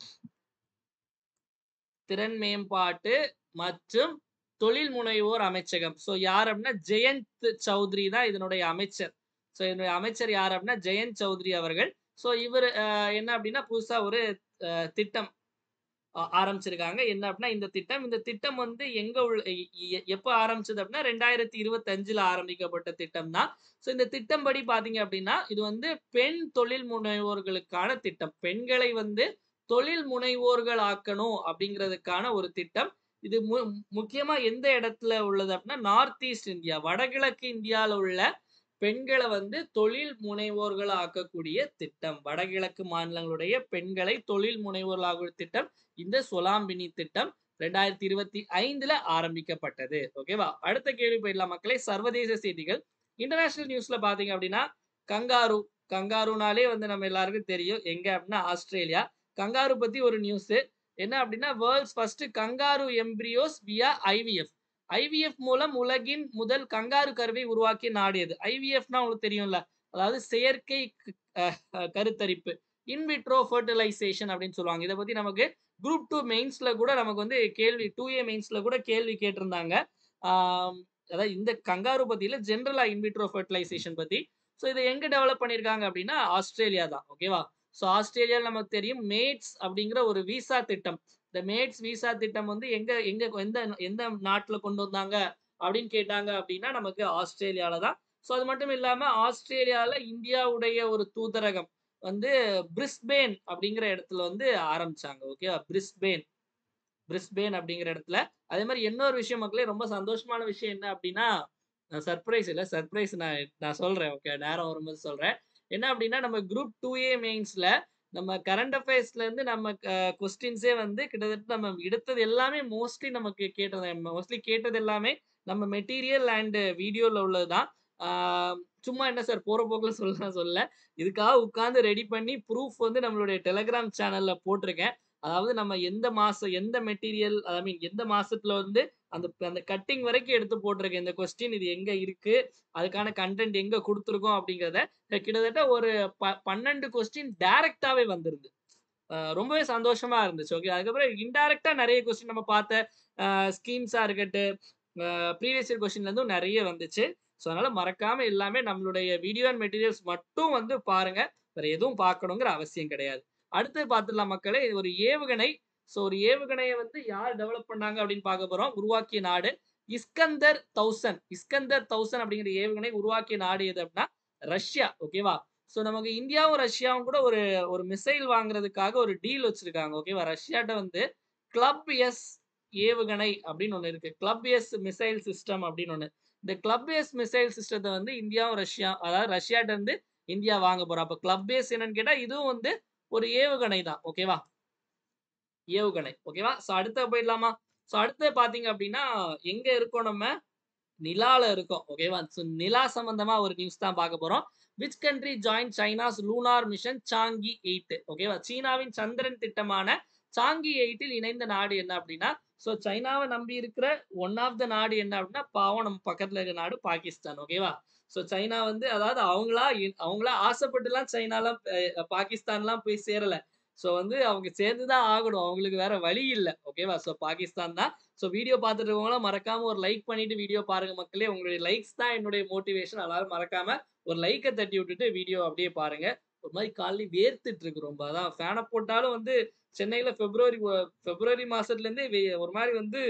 திறன் மேம்பாட்டு மற்றும் தொழில் முனைவோர் அமைச்சகம். ஸோ யார் அப்படின்னா ஜெயந்த் சௌத்ரி தான் இதனுடைய அமைச்சர். ஸோ இதனுடைய அமைச்சர் யார் அப்படின்னா ஜெயந்த் சௌத்ரி அவர்கள். ஸோ இவரு என்ன அப்படின்னா புதுசா ஒரு திட்டம் ஆரம்பிச்சிருக்காங்க. என்ன அப்படின்னா இந்த திட்டம் வந்து எங்க உள்ள எப்ப ஆரம்பிச்சது அப்படின்னா 2025ல ஆரம்பிக்கப்பட்ட திட்டம் தான். ஸோ இந்த திட்டம் படி பார்த்தீங்க அப்படின்னா, இது வந்து பெண் தொழில் முனைவோர்களுக்கான திட்டம். பெண்களை வந்து தொழில் முனைவோர்கள் ஆக்கணும் அப்படிங்கிறதுக்கான ஒரு திட்டம். இது முக்கியமா எந்த இடத்துல உள்ளது அப்படின்னா, நார்த் ஈஸ்ட் இந்தியா, வடகிழக்கு இந்தியால உள்ள பெண்கள வந்து தொழில் முனைவோர்கள் ஆக்கக்கூடிய திட்டம். வடகிழக்கு மாநிலங்களுடைய பெண்களை தொழில் முனைவோர்களாகும் திட்டம். இந்த சொலாம்பினி திட்டம் 2025ல ஆரம்பிக்கப்பட்டது. ஓகேவா? அடுத்த கேள்வி போயிடலாம் மக்களே. சர்வதேச செய்திகள். இன்டர்நேஷனல் நியூஸ்ல பார்த்தீங்க அப்படின்னா, கங்காரு. கங்காருனாலே வந்து நம்ம எல்லாருக்கும் தெரியும். எங்க அப்படின்னா ஆஸ்திரேலியா. கங்காரு பத்தி ஒரு நியூஸ். என்ன அப்படின்னா, வேர்ல்ட்ஸ் ஃபர்ஸ்ட் கங்காரு எம்பிரியோஸ் வியா ஐவிஎஃப். ஐவிஎஃப் மூலம் உலகின் முதல் கங்காரு கருவை உருவாக்கிய நாடு எது? ஐவிஎஃப்னா உங்களுக்கு தெரியும்ல. அதாவது செயற்கை கருத்தரிப்பு. இன்விட்ரோ ஃபெர்டிலைசேஷன் அப்படின்னு சொல்லுவாங்க. இத பத்தி நமக்கு குரூப் 2 மெயின்ஸ்ல கூட நமக்கு வந்து கேள்வி 2A மெயின்ஸ்ல கூட கேள்வி கேட்டிருந்தாங்க. ஆம், அதாவது இந்த கங்காரு பத்தி இல்ல, ஜெனரலா இன்விட்ரோ ஃபெர்டிலைசேஷன் பத்தி. ஸோ இத எங்க டெவலப் பண்ணியிருக்காங்க அப்படின்னா ஆஸ்திரேலியா தான். ஓகேவா? ஸோ ஆஸ்திரேலியால நமக்கு தெரியும் மேட்ஸ் அப்படிங்கிற ஒரு விசா திட்டம். இந்த மேட்ஸ் விசா திட்டம் வந்து எங்க எங்க எந்த எந்த நாட்டுல கொண்டு வந்தாங்க அப்படின்னு கேட்டாங்க அப்படின்னா நமக்கு ஆஸ்திரேலியால தான். ஸோ அது மட்டும் இல்லாம ஆஸ்திரேலியால இந்தியாவுடைய ஒரு தூதரகம் வந்து பிரிஸ்பேன் அப்படிங்கிற இடத்துல வந்து ஆரம்பிச்சாங்க. ஓகேவா? பிரிஸ்பேன் பிரிஸ்பேன் அப்படிங்கிற இடத்துல. அதே மாரி இன்னொரு விஷயம் மக்களே, ரொம்ப சந்தோஷமான விஷயம் என்ன அப்படின்னா, சர்ப்ரைஸ் இல்ல. சர்ப்ரைஸ் நான் நான் சொல்றேன். ஓகே. நேரம் வரும்போது சொல்றேன். என்ன அப்படின்னா, நம்ம குரூப் 2A மெயின்ஸ்ல நம்ம கரண்ட் அஃபேர்ஸ்ல இருந்து நம்ம கொஸ்டின்ஸே வந்து கிட்டத்தட்ட நம்ம எடுத்தது எல்லாமே மோஸ்ட்லி நமக்கு கேட்டது மோஸ்ட்லி கேட்டது எல்லாமே நம்ம மெட்டீரியல் அண்ட் வீடியோல உள்ளது தான். ஆ சும்மா என்ன சார் போற போக்குல சொல்லல. இதுக்காக உட்கார்ந்து ரெடி பண்ணி ப்ரூஃப் வந்து நம்மளுடைய டெலகிராம் சேனல்ல போட்டிருக்கேன். அதாவது நம்ம எந்த மாசம், எந்த மெட்டீரியல் ஐ மீன் எந்த மாசத்துல வந்து அந்த அந்த கட்டிங் வரைக்கும் எடுத்து போட்டிருக்கேன். இந்த கொஸ்டின் இது எங்க இருக்கு? அதுக்கான கன்டென்ட் எங்க குடுத்துருக்கோம் அப்படிங்கிறத கிட்டத்தட்ட ஒரு 12 கொஸ்டின் டைரக்ட்டாவே வந்துருது. ரொம்பவே சந்தோஷமா இருந்துச்சு. ஓகே. அதுக்கப்புறம் இன்டைரக்ட்டா நெறைய கொஸ்டின் நம்ம பார்த்த ஸ்கீம்ஸா இருக்கட்டும், ப்ரீவியஸ் இயர் கொஸ்டின்ல இருந்தும் நெறைய வந்துச்சு. ஸோ அதனால மறக்காம எல்லாமே நம்மளுடைய வீடியோ அண்ட் மெட்டீரியல்ஸ் மட்டும் வந்து பாருங்க. வேற எதுவும் பார்க்கணுங்கிற அவசியம் கிடையாது. அடுத்தது பார்த்துடலாம் மக்களே. இது ஒரு ஏவுகணை. ஸோ ஒரு ஏவுகணைய வந்து யார் டெவலப் பண்ணாங்க அப்படின்னு பார்க்க போறோம். உருவாக்கிய நாடு இஸ்கந்தர் 1000. இஸ்கந்தர் 1000 அப்படிங்கிற ஏவுகணை உருவாக்கிய நாடு எது அப்படின்னா ரஷ்யா. ஓகேவா? ஸோ நமக்கு இந்தியாவும், ரஷ்யாவும் கூட ஒரு ஒரு மிசைல் வாங்குறதுக்காக ஒரு டீல் வச்சிருக்காங்க. ஓகேவா? ரஷ்யாட்ட வந்து கிளப் எஸ் ஏவுகணை அப்படின்னு ஒண்ணு இருக்கு. கிளப் எஸ் மிசைல் சிஸ்டம் அப்படின்னு ஒண்ணு. இந்த கிளப் எஸ் மிசைல் சிஸ்டத்த வந்து இந்தியாவும், ரஷ்யா அதாவது ரஷ்யாட்ட இருந்து இந்தியா வாங்க போறோம். அப்ப கிளப் எஸ் என்னன்னு கேட்டா இதுவும் வந்து ஒரு ஏவுகணை தான். ஓகேவா? ஏவுகணை. ஓகேவா? ஸோ அடுத்து போயிடலாமா? ஸோ அடுத்து பார்த்தீங்க அப்படின்னா, எங்க இருக்கோம் நம்ம? நிலால இருக்கோம். ஓகேவா? ஸோ நிலா சம்பந்தமா ஒரு நியூஸ் தான் பார்க்க போறோம். Which country join China's lunar mission Changi 8 ஓகேவா? சீனாவின் சந்திரன் திட்டமான சாங்கி 8ல் இணைந்த நாடு என்ன அப்படின்னா, ஸோ சைனாவ நம்பி இருக்கிற ஒன் ஆஃப் த நாடு என்ன அப்படின்னா, பாவம் நம்ம பக்கத்துல இருக்கிற நாடு பாகிஸ்தான். ஓகேவா? ஸோ சைனா வந்து அதாவது அவங்களா ஆசைப்பட்டுலாம் சைனாலாம் பாகிஸ்தான்லாம் போய் சேரல. ஸோ வந்து அவங்க சேர்ந்து தான் ஆகணும். அவங்களுக்கு வேற வழி இல்ல. ஓகேவா? ஸோ பாகிஸ்தான் தான். ஸோ வீடியோ பார்த்துட்டு இருக்கவங்களாம் மறக்காம ஒரு லைக் பண்ணிட்டு வீடியோ பாருங்க மக்களே. உங்களுடைய லைக்ஸ் தான் என்னுடைய மோட்டிவேஷன். எல்லாரும் மறக்காம ஒரு லைக்க தட்டி விட்டுட்டு வீடியோ அப்படியே பாருங்க. ஒரு மாரி காலைல வேர்த்துட்டு இருக்கு ரொம்ப. அதான் ஃபேன போட்டாலும் வந்து சென்னையில பிப்ரவரி மாசத்துல இருந்தே ஒரு மாரி வந்து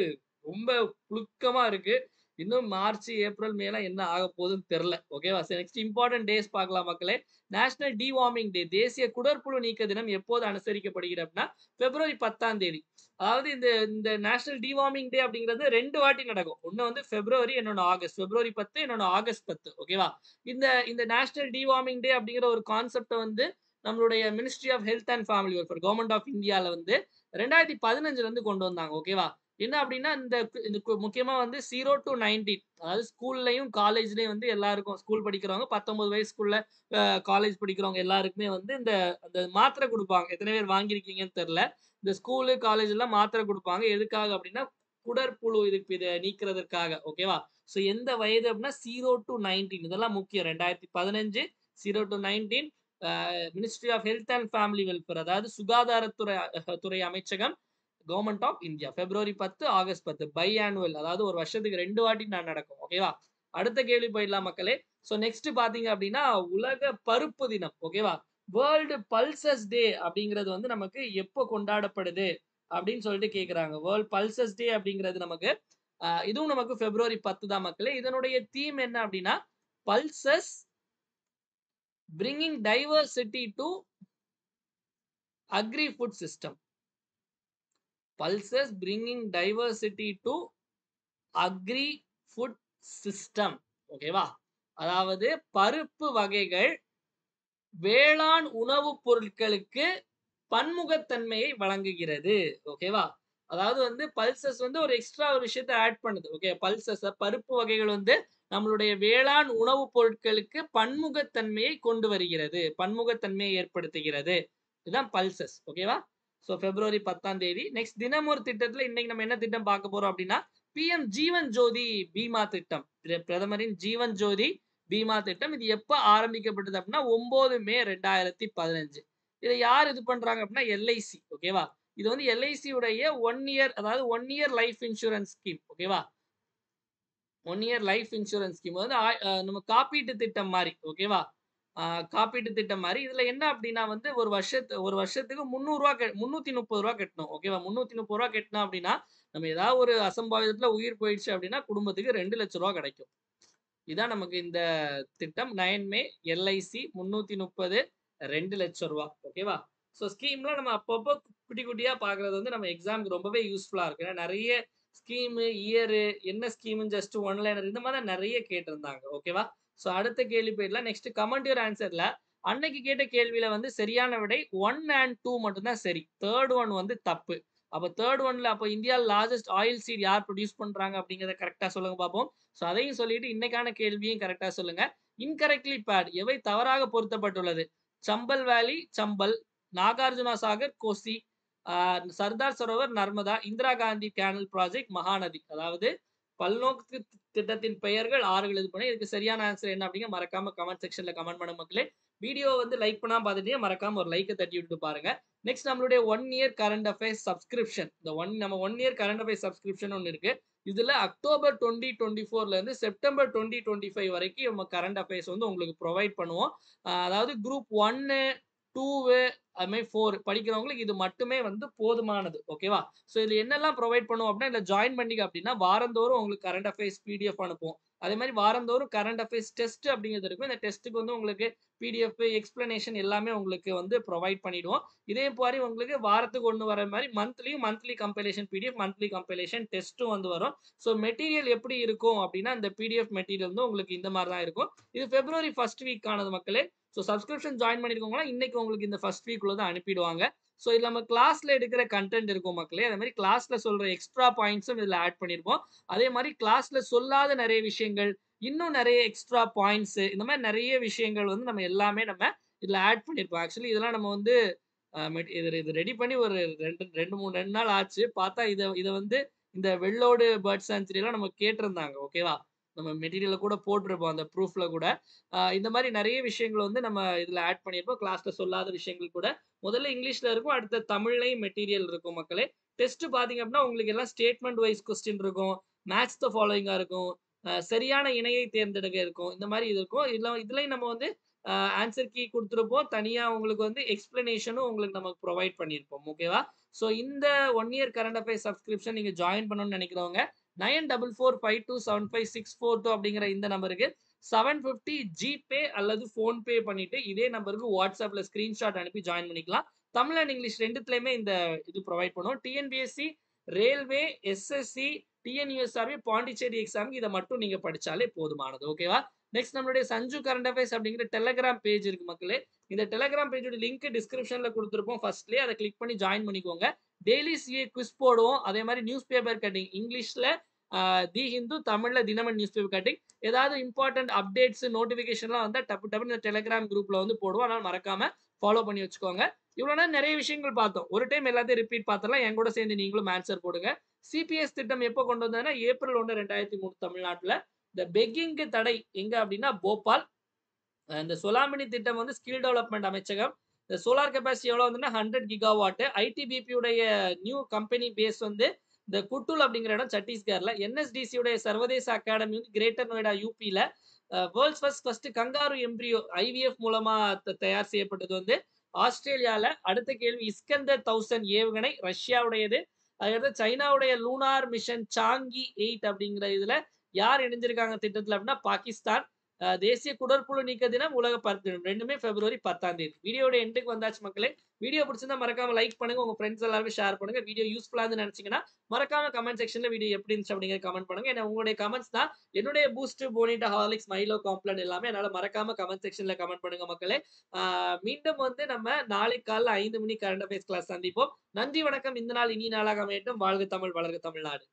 ரொம்ப புழுக்கமா இருக்கு. இன்னும் மார்ச், ஏப்ரல், மேலாம் என்ன ஆகப் போகுதுன்னு தெரியல. ஓகேவா? சரி நெக்ஸ்ட் இம்பார்ட்டன்ட் டேஸ் பார்க்கலாம் மக்களே. நேஷனல் டிவார்மிங் டே தேசிய குடற்புழு நீக்க தினம் எப்போது அனுசரிக்கப்படுகிறது அப்படின்னா, பிப்ரவரி 10ஆம் தேதி. அதாவது இந்த இந்த நேஷனல் டிவார்மிங் டே அப்படிங்கிறது 2 வாட்டி நடக்கும். ஒண்ணு வந்து பிப்ரவரி, இன்னொன்னு ஆகஸ்ட். பிப்ரவரி 10 இன்னொன்னு ஆகஸ்ட் 10 ஓகேவா? இந்த இந்த நேஷனல் டிவார்மிங் டே அப்படிங்கிற ஒரு கான்செப்ட்ட வந்து நம்மளுடைய ministry of health and family welfare government of இந்தியால வந்து 2015ல இருந்து கொண்டு வந்தாங்க. ஓகேவா? என்ன அப்படின்னா இந்த முக்கியமா வந்து 0 டூ 19 அதாவது ஸ்கூல்லயும், காலேஜ்லயும் வந்து எல்லாருக்கும் ஸ்கூல் படிக்கிறவங்க 19 வயசுக்குள்ள காலேஜ் படிக்கிறவங்க எல்லாருக்குமே வந்து இந்த அந்த மாத்திரை குடுப்பாங்க. எத்தன பேர் வாங்கியிருக்கீங்கன்னு தெரியல. இந்த ஸ்கூலு, காலேஜ்லாம் மாத்திரை குடுப்பாங்க. எதுக்காக அப்படின்னா, குடற்புழு இத நீக்குறதற்காக. ஓகேவா? ஸோ எந்த வயது அப்படின்னா 0 டூ 19 இதெல்லாம் முக்கியம். 2015 0 to 19 ministry of health and family welfare அதாவது சுகாதாரத்துறை துறை அமைச்சகம் government of India. February 10, August 10 biannual அதாவது ஒரு வருஷத்துக்கு 2 வாட்டி நடக்கும். ஓகேவா? அடுத்த கேள்வி போயிடலாம் மக்களே. ஸோ நெக்ஸ்ட் பார்த்தீங்க அப்படின்னா, உலக பருப்பு தினம். ஓகேவா? வேர்ல்டு பல்சஸ் டே அப்படிங்கிறது வந்து நமக்கு எப்போ கொண்டாடப்படுது அப்படின்னு சொல்லிட்டு கேட்குறாங்க. வேர்ல்ட் பல்சஸ் டே அப்படிங்கிறது நமக்கு இதுவும் நமக்கு பிப்ரவரி 10 தான் மக்களே. இதனுடைய தீம் என்ன அப்படின்னா, pulses bringing diversity to agri food system. Pulses bringing diversity to agri food system. ஓகேவா? அதாவது பருப்பு வகைகள் வேளாண் உணவுப் பொருட்களுக்கு பன்முகத்தன்மையை வழங்குகிறது. ஓகேவா? அதாவது வந்து பல்சஸ் வந்து ஒரு எக்ஸ்ட்ரா ஒரு விஷயத்த ஆட் பண்ணுது. ஓகே. பல்சஸ் பருப்பு வகைகள் வந்து நம்மளுடைய வேளாண் உணவுப் பொருட்களுக்கு பன்முகத்தன்மையை கொண்டு வருகிறது. பன்முகத்தன்மையை ஏற்படுத்துகிறது. இதுதான் பல்சஸ். ஓகேவா? ஸோ பிப்ரவரி 10ஆம் தேதி. நெக்ஸ்ட் தினம் ஒரு திட்டத்துல இன்னைக்கு நம்ம என்ன திட்டம் பார்க்க போறோம் அப்படின்னா, பிஎம் ஜீவன் ஜோதி பீமா திட்டம். பிரதமரின் ஜீவன் ஜோதி பீமா திட்டம். இது எப்ப ஆரம்பிக்கப்பட்டது அப்படின்னா 9 மே 2015. இத யார் இது பண்றாங்க அப்படின்னா எல்ஐசி. ஓகேவா? இது வந்து எல்ஐசி உடைய 1 இயர் அதாவது 1 இயர் லைஃப் இன்சூரன்ஸ் ஸ்கீம். ஓகேவா? 1 இயர் லைஃப் இன்சூரன்ஸ் ஸ்கீம் வந்து நம்ம காப்பீட்டு திட்டம் மாரி. ஓகேவா? காப்பீட்டு திட்டம் மாரி. இதுல என்ன அப்டின்னா வந்து ஒரு வருஷத்துக்கு ரூ. 330 கட்டணும். ஓகேவா? ரூ. 330 கட்டினோம் அப்டின்னா, நம்ம ஏதாவது ஒரு அசம்பாவிதத்துல உயிர் போயிடுச்சு அப்டின்னா, குடும்பத்துக்கு ரூ. 2,00,000 கிடைக்கும். இதான் நமக்கு இந்த திட்டம் 9 மே எல்ஐசி 330 ரூ. 2,00,000 ஓகேவா? ஸோ ஸ்கீம்ல நம்ம அப்பப்போ குட்டி குட்டியா பார்க்குறது வந்து நம்ம எக்ஸாம்க்கு ரொம்பவே யூஸ்ஃபுல்லா இருக்கு. ஏன்னா நெறைய ஸ்கீமு, இயரு, என்ன ஸ்கீம்னு ஜஸ்ட் ஒன் லைனர் இந்த மாரி தான் நெறைய கேட்டிருந்தாங்க. ஓகேவா? ஸோ அடுத்த கேள்வி போயிடலாம். நெக்ஸ்ட் கமெண்ட் யுவர் ஆன்சர்ல அன்னைக்கு கேட்ட கேள்வியில வந்து சரியான விடை 1 அண்ட் 2 மட்டும் தான் சரி. 3 ஒன் வந்து தப்பு. அப்ப தேர்ட் ஒன்ல அப்ப இந்தியா லார்ஜஸ்ட் ஆயில் சீட் யார் ப்ரொடியூஸ் பண்றாங்க அப்படிங்கிறத கரெக்டா சொல்லுங்க பார்ப்போம். ஸோ அதையும் சொல்லிட்டு இன்னைக்கான கேள்வியும் கரெக்டா சொல்லுங்க. இன்கரெக்ட்லி பேட் எவை தவறாக பொருத்தப்பட்டுள்ளது? சம்பல் வேலி சம்பல், நாகார்ஜுனா சாகர் கோசி, சர்தார் சரோவர் நர்மதா, இந்திரா காந்தி கேனல் ப்ராஜெக்ட் மகாநதி. அதாவது பல்நோக்கு திட்டத்தின் பெயர்கள் ஆறுகள் இது பண்ணி இதுக்கு சரியான ஆன்சர் என்ன அப்படிங்க மறக்காம கமெண்ட் செக்ஷன்ல கமெண்ட் பண்ண மக்களே. வீடியோ வந்து லைக் பண்ணாம பார்த்துட்டீங்க மறக்காம ஒரு லைக்கை தட்டி விட்டு பாருங்க. நெக்ஸ்ட் நம்மளுடைய 1 இயர் கரண்ட் அஃபேர்ஸ் சப்ஸ்கிரிப்ஷன். நம்ம 1 இயர் கரண்ட் அஃபேர்ஸ் சப்ஸ்கிரிப்ஷன் ஒன்று இருக்கு. இதுல அக்டோபர் 2024ல இருந்து செப்டம்பர் 2025 வரைக்கும் நம்ம கரண்ட் அஃபேர்ஸ் வந்து உங்களுக்கு ப்ரொவைட் பண்ணுவோம். அதாவது குரூப் 1, 2 அது மாதிரி 4 படிக்கிறவங்களுக்கு இது மட்டுமே வந்து போதுமானது. ஓகேவா? ஸோ இதுல என்னெல்லாம் ப்ரொவைட் பண்ணுவோம் அப்படின்னா, இதுல ஜாயின் பண்ணீங்க அப்படின்னா வாரந்தோறும் உங்களுக்கு கரண்ட் அஃபேர்ஸ் பிடிஎஃப் அனுப்புவோம். அதே மாதிரி வாரந்தோறும் கரண்ட் அஃபேர்ஸ் டெஸ்ட் அப்படிங்கிறது இருக்கும். இந்த டெஸ்ட்டுக்கு வந்து உங்களுக்கு பிடிஎஃப், எக்ஸ்பிளனேஷன் எல்லாமே உங்களுக்கு வந்து ப்ரொவைட் பண்ணிடுவோம். இதே மாதிரி உங்களுக்கு வாரத்துக்கு ஒண்ணு வர மாதிரி monthly compilation PDF, monthly compilation டெஸ்ட்டும் வந்து வரும். ஸோ மெட்டீரியல் எப்படி இருக்கும் அப்படின்னா, இந்த பிடிஎஃப் மெட்டீரியல் வந்து உங்களுக்கு இந்த மாதிரி தான் இருக்கும். இது பிப்ரவரி ஃபர்ஸ்ட் வீக் ஆனது மக்களே. ஸோ சப்ஸ்கிரிப்ஷன் ஜாயின் பண்ணிருக்கவங்களாம் இன்னைக்கு உங்களுக்கு இந்த ஃபர்ஸ்ட் வீக்குள்ள தான் அனுப்பிடுவாங்க. ஸோ இதுல நம்ம கிளாஸ்ல எடுக்கிற கண்டென்ட் இருக்கும் மக்களே. அதே மாதிரி கிளாஸ்ல சொல்ற எக்ஸ்ட்ரா பாயிண்ட்ஸும் இதுல ஆட் பண்ணிருப்போம். அதே மாதிரி கிளாஸ்ல சொல்லாத நிறைய விஷயங்கள், இன்னும் நிறைய எக்ஸ்ட்ரா பாயிண்ட்ஸ் இந்த மாதிரி நிறைய விஷயங்கள் வந்து நம்ம எல்லாமே நம்ம இதுல ஆட் பண்ணிருப்போம். ஆக்சுவலி இதெல்லாம் நம்ம வந்து இது ரெடி பண்ணி ஒரு 2 நாள் ஆச்சு. பார்த்தா இத வந்து இந்த வெள்ளோடு பேர்ட் சான்ச்சுரி எல்லாம் நம்ம கேட்டிருந்தாங்க. ஓகேவா? நம்ம மெட்டீரியல்ல கூட போட்டிருப்போம். அந்த ப்ரூஃப்ல கூட. இந்த மாதிரி நிறைய விஷயங்கள் வந்து நம்ம இதுல ஆட் பண்ணியிருப்போம். கிளாஸ்ல சொல்லாத விஷயங்கள் கூட. முதல்ல இங்கிலீஷ்ல இருக்கும். அடுத்து தமிழ்லயும் மெட்டீரியல் இருக்கும் மக்களே. டெஸ்ட் பார்த்தீங்க அப்படின்னா உங்களுக்கு எல்லாம் ஸ்டேட்மெண்ட் வைஸ் கொஸ்டின் இருக்கும். மேட்ச் த ஃபாலோயிங்கா இருக்கும். சரியான இணையை தேர்ந்தெடுக்க இருக்கும். இந்த மாதிரி இது இருக்கும். இதுலயும் நம்ம வந்து ஆன்சர் கீ குடுத்திருப்போம். தனியா உங்களுக்கு வந்து எக்ஸ்ப்ளனேஷனும் உங்களுக்கு நமக்கு ப்ரொவைட் பண்ணியிருப்போம். ஓகேவா? ஸோ இந்த 1 இயர் கரண்ட் அஃபேர்ஸ் சப்ஸ்கிரிப்ஷன் நீங்க ஜாயின் பண்ணணும்னு நினைக்கிறவங்க 9445275642 அப்படிங்கிற இந்த நம்பருக்கு 750 ஜிபே அல்லது ஃபோன்பே பண்ணிட்டு இதே நம்பருக்கு வாட்ஸ்அப்ல ஸ்கிரீன்ஷாட் அனுப்பி ஜாயின் பண்ணிக்கலாம். தமிழ் அண்ட் இங்கிலீஷ் 2த்துலயுமே இந்த இது ப்ரொவைட் பண்ணுவோம். TNPSC, railway, SSC, TNUSRB, Pondicherry எக்ஸாமுக்கு இதை மட்டும் நீங்க படிச்சாலே போதுமானது. ஓகேவா? நெக்ஸ்ட் நம்மளுடைய சஞ்சு கரண்ட் அஃபேர்ஸ் அப்படிங்கிற டெலகிராம் பேஜ் இருக்கு மக்களே. இந்த டெலகிராம் பேஜோட லிங்க் டிஸ்கிரிப்ஷன்ல கொடுத்துருப்போம். ஃபர்ஸ்ட்லயே அதை கிளிக் பண்ணி ஜாயின் பண்ணிக்கோங்க. டெய்லி சிஏ குவிஸ் போடுவோம். அதே மாதிரி நியூஸ் பேப்பர் கட்டிங் இங்கிலீஷ்ல தி ஹிந்து, தமிழ்ல தினமணி நியூஸ் பேப்பர் கட்டிங். ஏதாவது இம்பார்ட்டன்ட் அப்டேட்ஸ் நோட்டிபிகேஷன்லாம் வந்தா டப்பு இந்த டெலகிராம் குரூப்ல வந்து போடுவோம். அதனால மறக்காம ஃபாலோ பண்ணி வச்சுக்கோங்க. இவ்வளவு நேரம் நிறைய விஷயங்கள் பார்த்தோம். ஒரு டைம் எல்லாத்தையும் ரிப்பீட் பார்த்தலாம். என் கூட சேர்ந்து நீங்களும் ஆன்சர் போடுங்க. சிபிஎஸ் திட்டம் எப்போ கொண்டு வந்ததுன்னா ஏப்ரல் 1, 2003 தமிழ்நாட்டுல. இந்த பெக்கிங்க்கு தடை எங்க அப்படின்னா போபால். இந்த சொலாமணி திட்டம் வந்து ஸ்கில் டெவலப்மெண்ட் அமைச்சகம். இந்த சோலார் கெப்பாசிட்டி எவ்வளவு வந்துன்னா 100 கிகாவாட். ஐடிபிபி உடைய நியூ கம்பெனி பேஸ் வந்து இந்த குட்டூல் அப்படிங்கிற இடம் சத்தீஸ்கர்ல. என்எஸ்டிசி உடைய சர்வதேச அகாடமி வந்து கிரேட்டர் நொய்டா யூபில. World's first kangaroo embryo IVF மூலமா தயார் செய்யப்பட்டது வந்து ஆஸ்திரேலியால. அடுத்த கேள்வி இஸ்கந்தர் 1000 ஏவுகணை ரஷ்யாவுடையது. அதுக்கடுத்து சைனாவுடைய லூனார் மிஷன் சாங்கி 8 அப்படிங்கிற இதுல யார் இணைஞ்சிருக்காங்க திட்டத்துல அப்படின்னா பாகிஸ்தான். தேசிய குடற்புழு நீக்க தினம், உலக பருத்தி தினம் ரெண்டுமே பிப்ரவரி 10ஆம் தேதி. வீடியோட எண்டுக்கு வந்தாச்சு மக்களே. வீடியோ பிடிச்சிருந்தா மறக்காம லைக் பண்ணுங்க. உங்க ஃப்ரெண்ட்ஸ் எல்லாருமே ஷேர் பண்ணுங்க. வீடியோ யூஸ்ஃபுல்லா இருந்து நினைச்சீங்கன்னா மறக்காம கமெண்ட் செக்ஷன்ல வீடியோ எப்படி இருந்துச்சு அப்படிங்கிற கமெண்ட் பண்ணுங்க. ஏன்னா உங்களுடைய கமெண்ட்ஸ் தான் என்னுடைய பூஸ்ட், போனிட்டா, ஹார்லிக்ஸ், மைலோ, காம்ப்ளான் எல்லாமே. அதனால மறக்காம கமெண்ட் செக்ஷன்ல கமெண்ட் பண்ணுங்க மக்களே. மீண்டும் வந்து நம்ம நாளை காலைல 5 மணி கரண்ட் அஃபேர்ஸ் கிளாஸ் சந்திப்போம். நன்றி வணக்கம். இந்த நாள் இனி நாளாக அமையட்டும். வாழ்க தமிழ், வளர்க தமிழ்நாடு.